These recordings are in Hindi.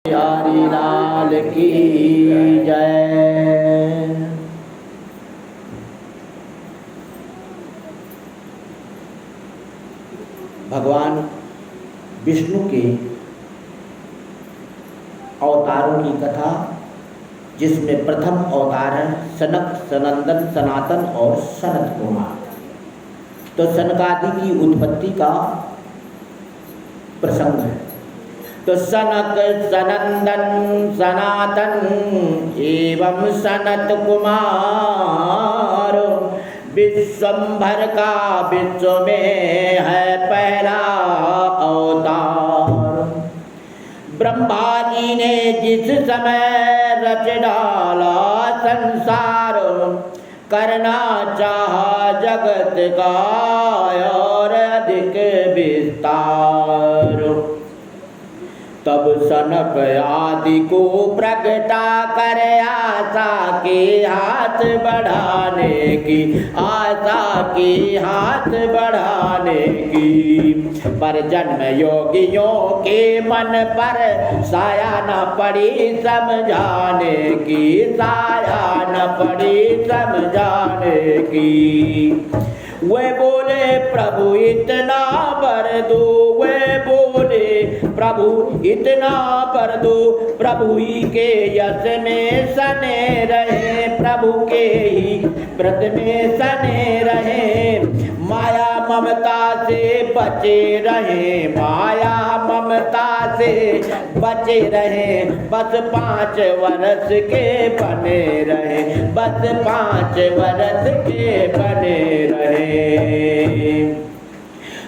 बिहारी लाल की जय। भगवान विष्णु के अवतारों की कथा, जिसमें प्रथम अवतार है सनक, सनंदन, सनातन और सनत कुमार। तो सनकादि की उत्पत्ति का प्रसंग है। तो सनक, सनंदन, सनातन एवं सनत कुमार विश्वंभर का विश्व में है पहला अवतार। ब्रह्मा जी ने जिस समय रच डाला संसार, करना चाहा जगत का और अधिक विस्तार। तब सनक आदि को प्रगटा कर आशा के हाथ बढ़ाने की, आशा के हाथ बढ़ाने की। पर जन्म योगियों के मन पर साया न पड़ी समझाने की, साया न पड़ी समझाने की। वे बोले प्रभु इतना वर दो, वे बोले प्रभु इतना वर दो। प्रभु ही के यश में सने रहे, प्रभु के ही व्रत में सने रहे। माया ममता से बचे रहे, माया ममता से बचे रहे। बस 5 वर्ष के बने रहे, बस 5 वर्ष के बने रहे।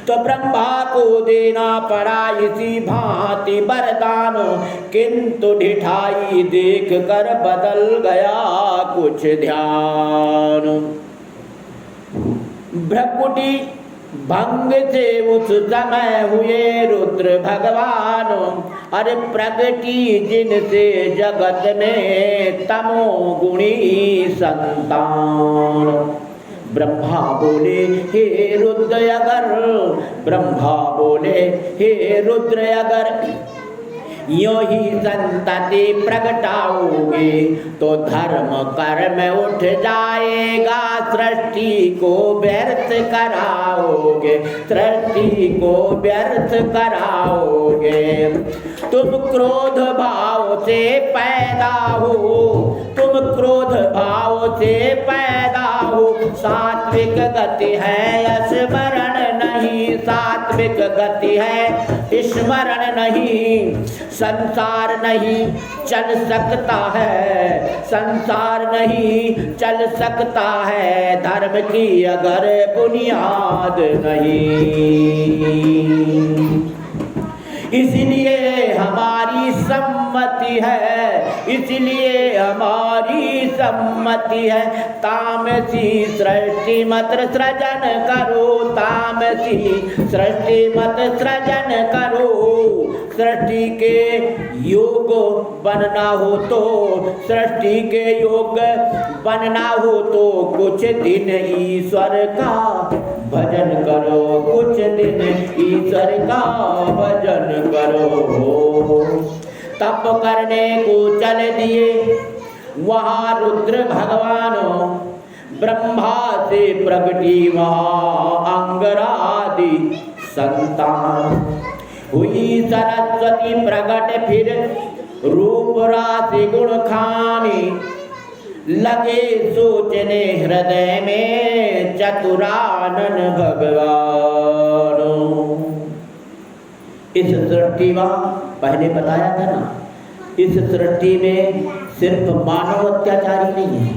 तो ब्रह्मा को देना पड़ा इसी भांति वरदान, किंतु ढिठाई देख कर बदल गया कुछ ध्यान। भ्रकुटी भंग से उस समय हुए रुद्र भगवान, अरे प्रगति जिनसे जगत में तमोगुणी संतान। ब्रह्मा बोले हे रुद्र अगर, ब्रह्मा बोले हे रुद्र अगर यो ही संतति प्रगटाओगे तो धर्म कर्म उठ जाएगा, सृष्टि को व्यर्थ कराओगे, सृष्टि को व्यर्थ कराओगे। तुम क्रोध भाव से पैदा हो, तुम क्रोध भाव से पैदा हो। सात्विक गति है स्मरण नहीं, सात्विक गति है स्मरण नहीं। संसार नहीं चल सकता है, संसार नहीं चल सकता है, धर्म की अगर बुनियाद नहीं। इसलिए हमारी सम्मति है, इसलिए हमारी सम्मति है। तामसी सृष्टि मत सृजन करो, तामसी सृष्टि मत सृजन करो। सृष्टि के योग बनना हो तो, सृष्टि के योग बनना हो तो कुछ दिन ईश्वर का भजन करो, कुछ दिन ईश्वर का भजन करो। तप करने को चल दिए वहाँ रुद्र भगवान, ब्रह्मा से प्रगटी वहाँ अंगरादि संतान। हुई सरस्वती प्रगट फिर रूप राशि गुण खानी, लगे सोचने हृदय में चतुरानन भगवान। इस सृष्टि में पहले बताया था ना, इस सृष्टि में सिर्फ मानव अत्याचारी नहीं है,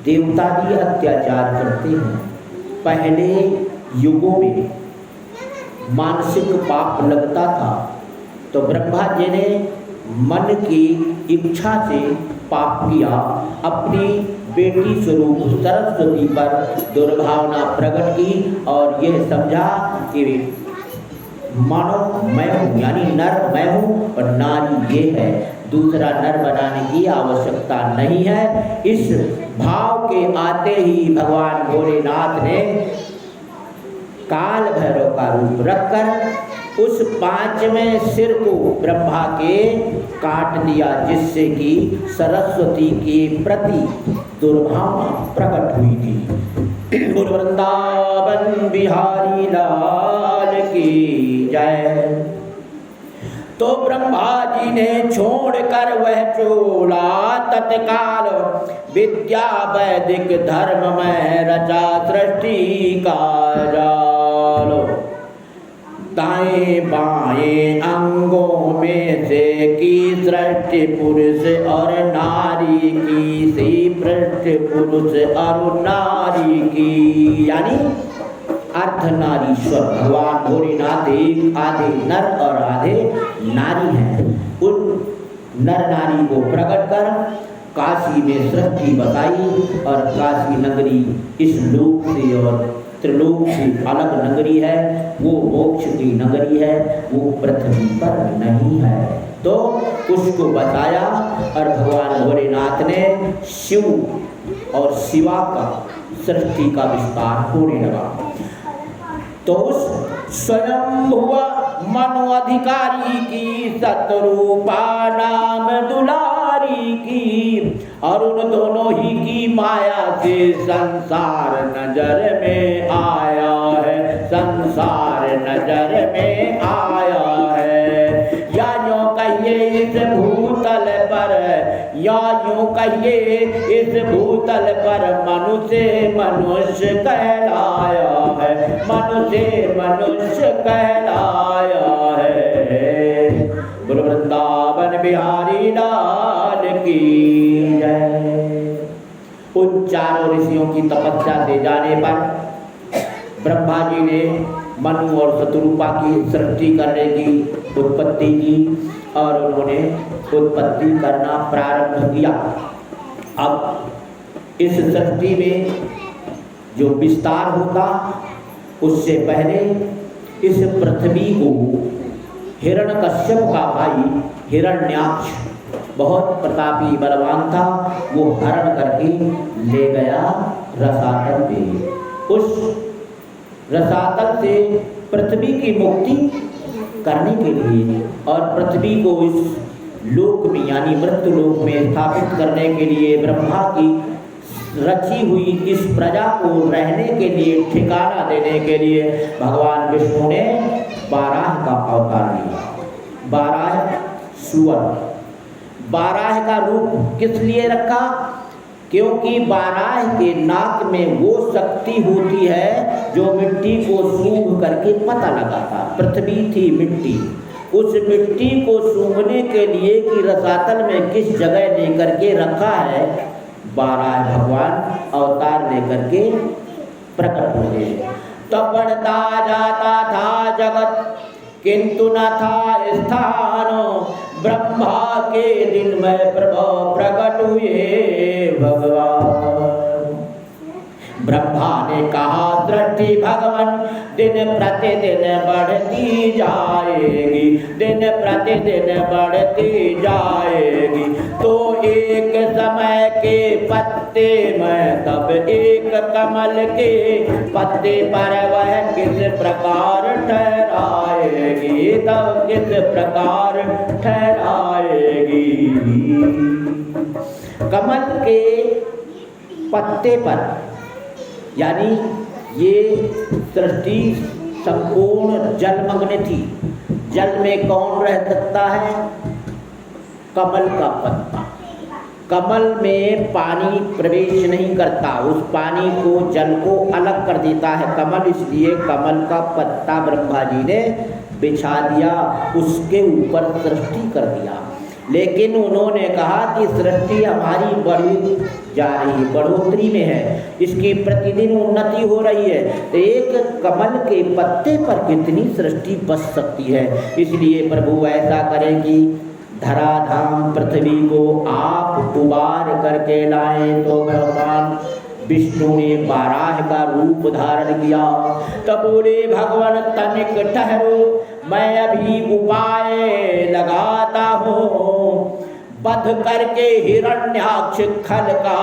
देवता भी अत्याचार करते हैं। पहले युगों में मानसिक पाप लगता था तो ब्रह्मा जी ने मन की इच्छा से पाप किया, अपनी बेटी स्वरूप सरस्वती पर दुर्भावना प्रकट की और यह समझा कि मानव मैं हूँ, यानी नर मैं हूँ और नारी ये है, दूसरा नर बनाने की आवश्यकता नहीं है। इस भाव के आते ही भगवान भोलेनाथ ने काल भैरव का रूप रखकर उस 5वें सिर को ब्रह्मा के काट दिया, जिससे कि सरस्वती के प्रति दुर्भावना प्रकट हुई थी। गुरु वृंदावन बिहारी लाल की जय। तो ब्रह्मा जी ने छोड़कर वह चोला, तत्काल विद्या वैदिक धर्म में रचा सृष्टि का जाल। दाएं बाएं अंगों में से की सृष्टि पुरुष और नारी की, सी पृष्ठ पुरुष और नारी की, यानी अर्धनारीश्वर भगवान भोलेनाथ आधे नर और आधे नारी हैं। उन नर नारी को प्रकट कर काशी में सृष्टि बताई, और काशी नगरी इस लोक से और त्रिलोक से अलग नगरी है, वो मोक्ष की नगरी है, वो पृथ्वी पर नहीं है। तो उसको बताया, और भगवान भोलेनाथ ने शिव और शिवा का सृष्टि का विस्तार होने लगा। तो उस स्वयंभुव मनु अधिकारी की, सतरूपा नाम दुलारी की, और उन दोनों ही की माया से संसार नजर में आया है, संसार नजर में आया है। या यूं कहिए इस भूतल पर, या यूं कहिए इस भूतल पर मनुष्य कहलाया है, मनुष्य कहलाया है। गुरु वृंदावन बिहारी लाल की जय। उन चारों ऋषियों की तपस्या से जाने पर ब्रह्मा जी ने मनु और शतरूपा की सृष्टि करने की उत्पत्ति की, और उन्होंने उत्पत्ति करना प्रारंभ किया। अब इस सृष्टि में जो विस्तार होता, उससे पहले इस पृथ्वी को हिरण्यकश्यप का भाई हिरण्याक्ष, बहुत प्रतापी बलवान था, वो हरण करके ले गया रसातल पे। उस रसातल से पृथ्वी की मुक्ति करने के लिए और पृथ्वी को इस लोक में यानी मृत्यु लोक में स्थापित करने के लिए, ब्रह्मा की रची हुई इस प्रजा को रहने के लिए, ठिकाना देने के लिए भगवान विष्णु ने बाराह का अवतार लिया। बाराह सुअर, बाराह का रूप किस लिए रखा? क्योंकि बाराह के नाक में वो शक्ति होती है जो मिट्टी को सूंघ करके पता लगाता। पृथ्वी थी मिट्टी, उस मिट्टी को सूंघने के लिए कि रसातल में किस जगह लेकर के रखा है, बाराह भगवान अवतार लेकर के प्रकट हुए। तब बढ़ता जाता था जगत, किंतु न था स्थान, ब्रह्मा के दिन में प्रभु प्रकट हुए भगवान। ब्रह्मा ने कहा सृष्टि भगवान दिन प्रतिदिन बढ़ती जाएगी, दिन प्रतिदिन बढ़ती जाएगी। तो एक समय के पत्ते में तब एक कमल के पत्ते पर वह किस प्रकार ठहराएगी, तब किस प्रकार ठहराएगी। कमल के पत्ते पर, यानी ये सृष्टि संपूर्ण जलमग्न थी। जल में कौन रह सकता है? कमल का पत्ता। कमल में पानी प्रवेश नहीं करता, उस पानी को, जल को अलग कर देता है कमल, इसलिए कमल का पत्ता ब्रह्मा जी ने बिछा दिया, उसके ऊपर सृष्टि कर दिया। लेकिन उन्होंने कहा कि सृष्टि हमारी बढ़ी जा रही है, बढ़ोतरी में है, इसकी प्रतिदिन उन्नति हो रही है, तो एक कमल के पत्ते पर कितनी सृष्टि बच सकती है। इसलिए प्रभु ऐसा करें कि धराधाम पृथ्वी को आप उबार करके लाएं। तो भगवान विष्णु ने बाराह का रूप धारण किया। तब बोले भगवान तनिक ठहरो, मैं अभी उपाय लगाता हूँ, बध करके हिरण्याक्ष खल का,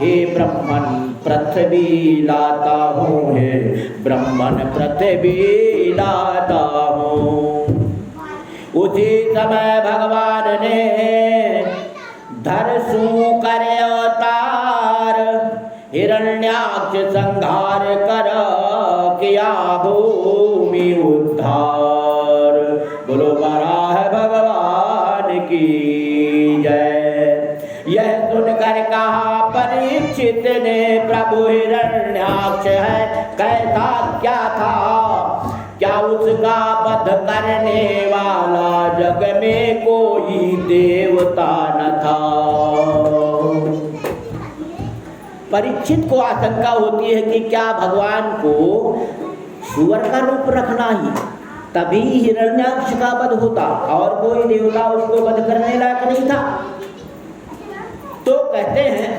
हे ब्रह्मन पृथ्वी लाता हूँ, हे ब्रह्मन पृथ्वी लाता हूँ। उसी समय भगवान ने धरसू करे अवतार, हिरण्याक्ष संहार कर किया भूमि उद्धार। बोलो वराह भगवान की जय। यह सुनकर कहा परीक्षित ने, प्रभु हिरण्याक्ष है कैसा क्या था, क्या उसका वध करने वाला जग में कोई देवता न था। परीक्षित को आशंका होती है कि क्या भगवान को सुअर का रूप रखना ही तभी हिरण्याक्ष का वध होता, और कोई देवता उसको वध करने लायक नहीं था। तो कहते हैं,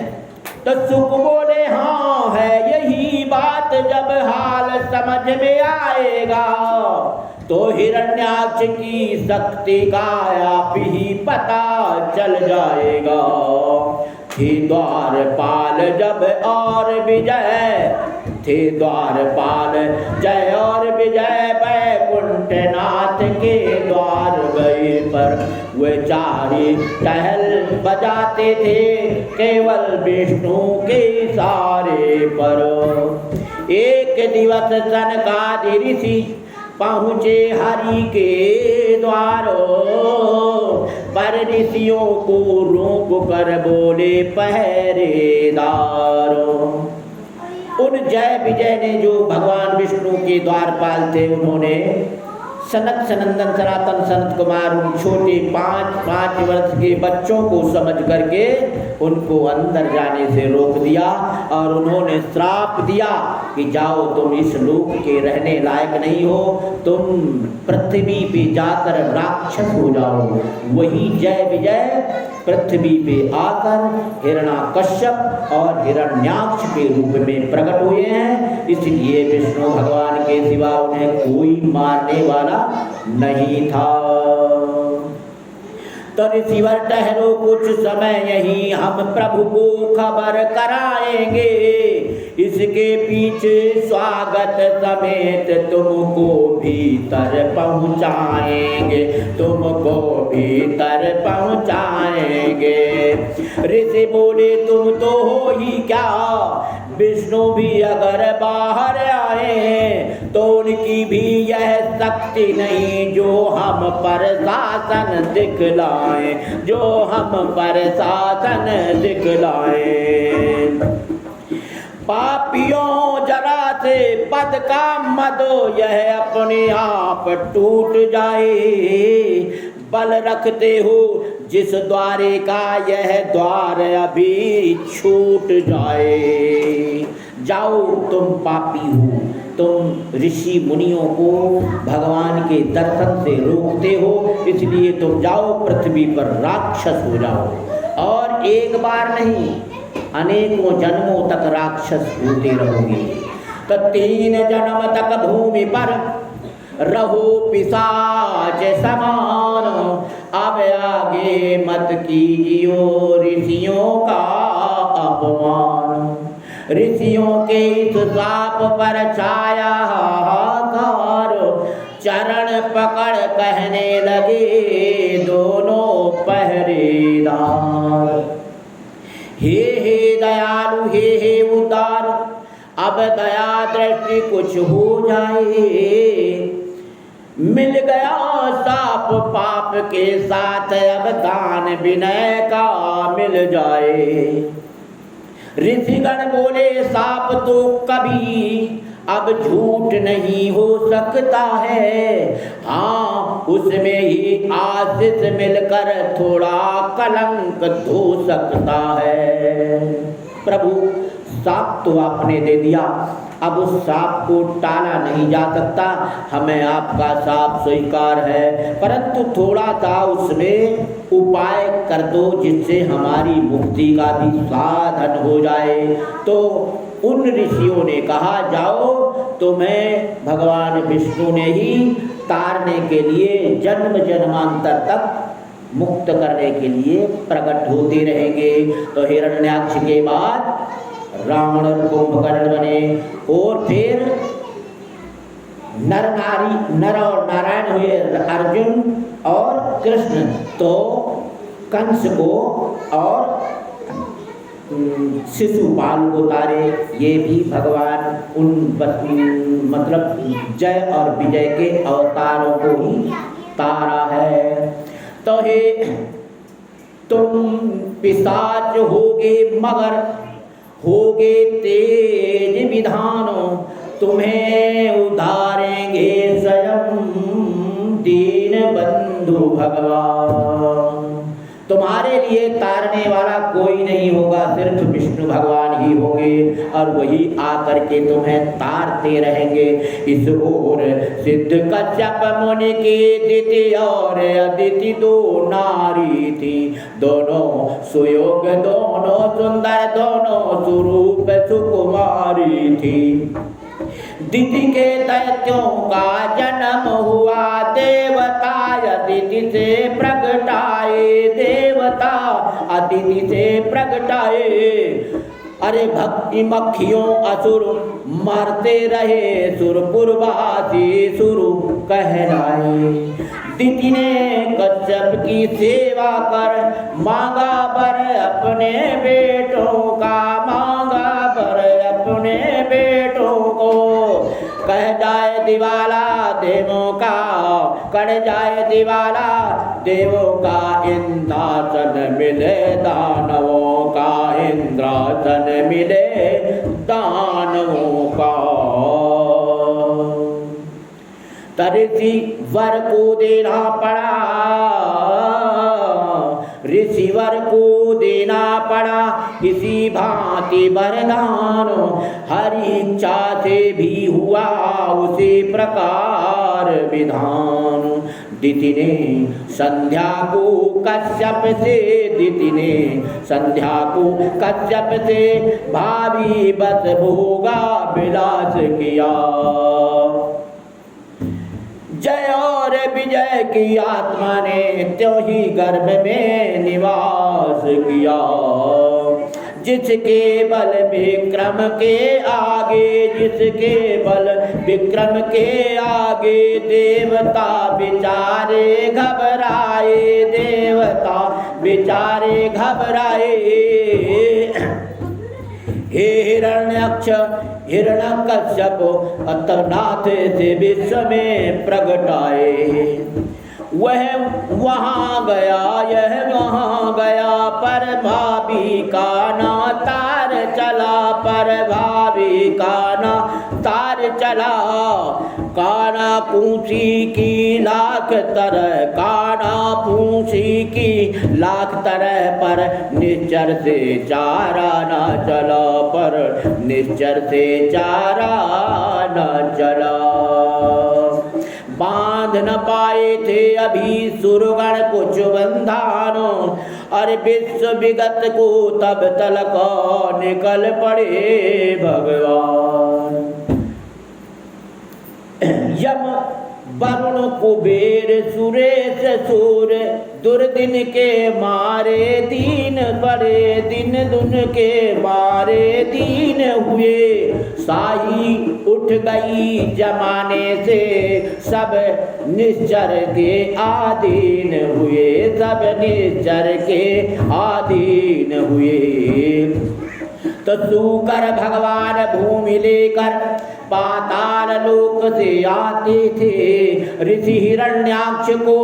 तो सुख बोले हाँ है यही बात, जब हाल समझ में आएगा तो हिरण्याक्ष की शक्ति का आप ही पता चल जाएगा। थे द्वारपाल जब और विजय, थे द्वारपाल जय और विजय, वैकुंठनाथ के द्वार गए पर वे चारी टहल बजाते थे केवल विष्णु के इशारे पर। एक दिवस सनकादि ऋषि पहुँचे हरि के द्वारों पर, ऋषियों को रोक कर बोले पहरेदारों। उन जय विजय ने जो भगवान विष्णु के द्वारपाल थे, उन्होंने सनत सनंदन सनातन सनत कुमार उन छोटे 5 वर्ष के बच्चों को समझ करके उनको अंदर जाने से रोक दिया, और उन्होंने श्राप दिया कि जाओ तुम इस लोक के रहने लायक नहीं हो, तुम पृथ्वी पे जाकर राक्षस हो जाओ। वही जय विजय पृथ्वी पे आकर हिरण्याकश्यप और हिरण्याक्ष के रूप में प्रकट हुए हैं, इसलिए विष्णु भगवान के सिवा उन्हें कोई मारने वाला नहीं था। तो ऋषिवर ठहरो कुछ समय यहीं, हम प्रभु को खबर कराएंगे, इसके पीछे स्वागत समेत तुमको भीतर पहुंचाएंगे, तुमको भीतर पहुंचाएंगे। ऋषि बोले तुम तो हो ही क्या, विष्णु भी अगर बाहर आए तो उनकी भी यह शक्ति नहीं जो हम पर शासन दिखलाए, जो हम पर शासन दिखलाए। पापियों जरा से पद का मदो यह अपने आप टूट जाए, बल रखते हो जिस द्वारे का यह द्वार अभी छूट जाए। जाओ तुम पापी हो, तुम ऋषि मुनियों को भगवान के दर्शन से रोकते हो, इसलिए तुम जाओ पृथ्वी पर राक्षस हो जाओ, और एक बार नहीं अनेकों जन्मों तक राक्षस होते रहोगे। तो 3 जन्म तक भूमि पर रहो पिशाच समान, अब आगे मत कीजियो ऋषियों का अपमान। ऋषियों के इस शाप पर छाया हाहाकार, चरण पकड़ कहने लगे दोनों पहरेदार, हे दयालु हे उदार, अब दया दृष्टि कुछ हो जाए। मिल गया साप पाप के साथ, अब दान विनय का मिल जाए। ऋषिगण बोले साप तो कभी अब झूठ नहीं हो सकता है, हाँ उसमें ही आशीष मिलकर थोड़ा कलंक धो सकता है। प्रभु साप तो आपने दे दिया, अब उस साप को टाला नहीं जा सकता, हमें आपका साप स्वीकार है, परंतु थोड़ा सा उसमें उपाय कर दो जिससे हमारी मुक्ति का भी साधन हो जाए। तो उन ऋषियों ने कहा जाओ तुम्हें भगवान विष्णु ने ही तारने के लिए जन्म जन्मांतर तक मुक्त करने के लिए प्रकट होते रहेंगे। तो हिरण्याक्ष के बाद रावण और कुंभकर्ण बने, और फिर नर और नारायण हुए अर्जुन और कृष्ण, तो कंस को और शिशुपाल को तारे, ये भी भगवान उन मतलब जय और विजय के अवतारों को ही तारा है। तो हे तुम पिशाच होगे मगर होगे तेज विधानो, तुम्हें उधारेंगे स्वयं दीन बंधु भगवान। तुम्हारे लिए तारने वाला कोई नहीं होगा, सिर्फ विष्णु भगवान ही होंगे और वही आकर के तुम्हें तारते रहेंगे। इस ओर सिद्ध कश्यप मुनि की दिति और अदिति दो नारी थी, दोनों सुयोग दोनों सुंदर दोनों स्वरूप सुकुमारी थी। दिति के दैत्यों का जन्म हुआ, देवता अदिति से प्रगटाए, देवता अदिति से प्रगटाए। अरे भक्ति मक्खियों असुर मारते रहे, सुरपुरवासी सुरु कहलाए। दिति ने कश्यप की सेवा कर मांगा वर अपने बेटों का, मांगा वर अपने बेटों को। कह जाए दिवाला देवों का, कट जाए दिवाला देवों का, इंद्रासन मिले दानवों का, इंद्रासन मिले दानवों का। ऋषि वर को देना पड़ा, ऋषिवर को देना पड़ा इसी भांति वरदान, हरि इच्छा से भी हुआ उसी प्रकार विधान। दिति ने संध्या को कश्यप से, दिति ने संध्या को कश्यप से भावी बस भोगा विलास किया। जय और विजय की आत्मा ने त्यों ही गर्भ में निवास किया। जिसके बल विक्रम के आगे, जिसके बल विक्रम के आगे, देवता बेचारे घबराए, देवता बेचारे घबराए। हे हिरण्याक्ष हिरण्यकश्यप अतनाथ से विश्व में प्रगटाए। वह वहाँ गया यह वहाँ गया, पर भाभी का ना तार चला, पर भाभी का ना तार चला। काना पूंछी की लाख तरह, काना पूंछी की लाख तरह, पर निश्चर से चारा ना चला, पर निश्चर से चारा ना चला। बांध न पाए थे अभी सुरगण कुछ बंधानो, और विश्व विगत को तब तलक निकल पड़े भगवान। यम वरुण कुबेर सुरेश सूर, दुर्दिन के मारे दीन पड़े, दिन दुन के मारे दीन हुए। साई उठ गई जमाने से, सब निश्चर के आधीन हुए, सब निश्चर के आधीन हुए। तो सूकर भगवान भूमि लेकर पाताल लोक से आते थे, ऋषि हिरण्याक्ष को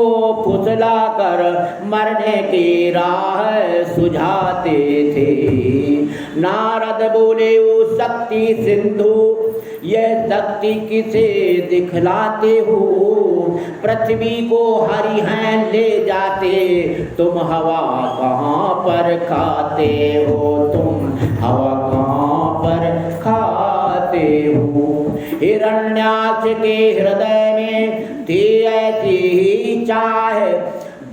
फुसला कर मरने की राह सुझाते थे। नारद बोले ओ शक्ति सिंधु, यह शक्ति किसे दिखलाते हो? पृथ्वी को हरि हैं ले जाते, तुम हवा कहाँ पर खाते हो? तुम हवा कहाँ पर खाते हो? हिरण्याक्ष के हृदय में थी ऐसी ही चाह,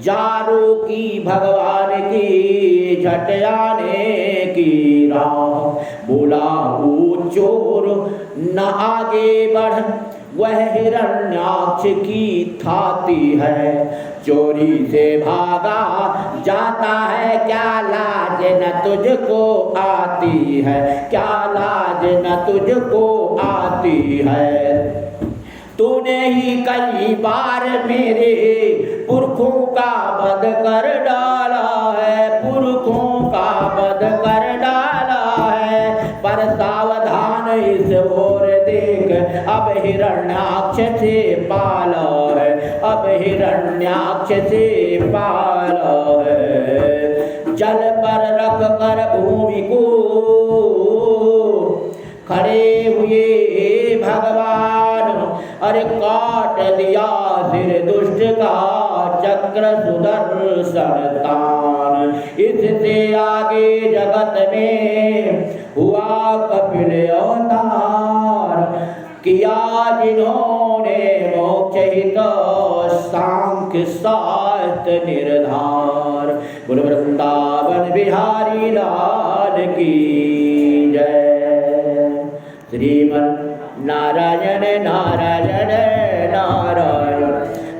जारो की भगवान की झट आने की राह। बोला वो चोर न आगे बढ़, वह हिरण्याक्ष की थाती है। चोरी से भागा जाता है, क्या लाज न तुझको आती है? क्या लाज न तुझको आती है? तूने ही कई बार मेरे पुरखों का वध कर डाला है, पुरखों का वध कर डाला है। पर सावधान इस ओर देख, अब हिरण्याक्ष से पाला है, अब हिरण्याक्ष से पाला है। जल पर रख कर भूमि को खड़े हुए भगवान, अरे काट दिया सिर दुष्ट का चक्र सुदर्शन तान। इससे आगे जगत में हुआ कपिल अवतार, किया जिन्होंने मोक्ष हित सांख्य शास्त्र निर्धार। बोल वृंदावन बिहारी लाल की जय। श्रीमन नारायण नारायण नारायण,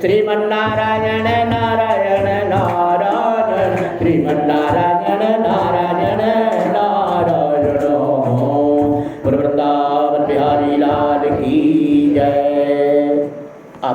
श्रीमन नारायण नारायण नारायण, श्रीमन नारायण नारायण नारायण। वृंदावन बिहारी लाल की जय।